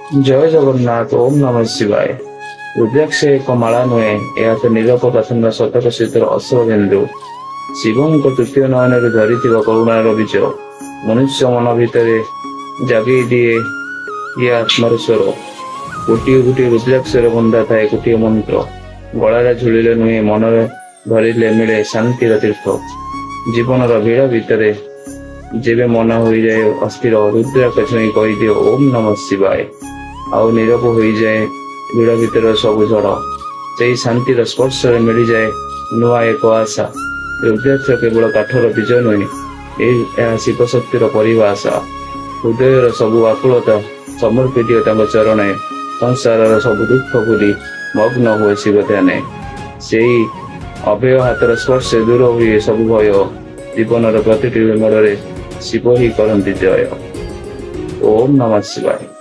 जय जगन्नाथ। ओम नमः शिवाय। रुद्राक्ष एक माला नुहे, यह तो नीलक प्रचंड शतक शीतर असर बिंदु शिवଙ୍କ ତୃତୀୟ ନୟନରେ ଧରିଥିବା କରୁଣାର ବୀଜ ମନୁଷ୍ୟ ମନ ଭିତରେ ଜାଗେଇ ଦିଏ ଇଏ ଆତ୍ମାର ସ୍ୱର। ଗୋଟିଏ ଗୋଟିଏ ରୁଦ୍ରାକ୍ଷରେ ବନ୍ଧା ଥାଏ ଗୋଟିଏ ମନ୍ତ୍ର। ଗଳାରେ ଝୁଲିଲେ ନୁହେଁ, ମନରେ ଧରିଲେ ମିଳେ ଶାନ୍ତିର ତୀର୍ଥ। ଜୀବନର ଭିଡ଼ ଭିତରେ ଯେବେ ମନ ହୋଇଯାଏ ଅସ୍ଥିର, ରୁଦ୍ରାକ୍ଷ ଛୁଇଁ କହିଦିଏ ଓମ୍ ନମଃ ଶିବାୟ, ଆଉ ନୀରବ ହୋଇଯାଏ ଭିଡ଼ ଭିତରେ ସବୁ ଝଡ଼। ସେହି ଶାନ୍ତିର ସ୍ପର୍ଶରେ ମିଳିଯାଏ ନୂଆ ଏକ ଆଶା। ରୁଦ୍ରାକ୍ଷ କେବଳ କାଠର ବୀଜ ନୁହେଁ, ଏହା ଶିବ ଶକ୍ତିର ପରିଭାଷା। ହୃଦୟର ସବୁ ଆକୁଳତା ସମର୍ପି ଦିଅ ତାଙ୍କ ଚରଣେ। ସଂସାରର ସବୁ ଦୁଃଖ ଭୁଲି ମଗ୍ନ ହୁଏ ଶିବ ଧ୍ୟାନେ। ସେହି ଅଭୟ ହାତର ସ୍ପର୍ଶେ ଦୂର ହୁଏ ସବୁ ଭୟ। ଜୀବନର ପ୍ରତିଟି ମୋଡ଼ରେ ଶିବ ହିଁ କରନ୍ତି ଜୟ। ଓମ୍ ନମଃ ଶିବାୟ।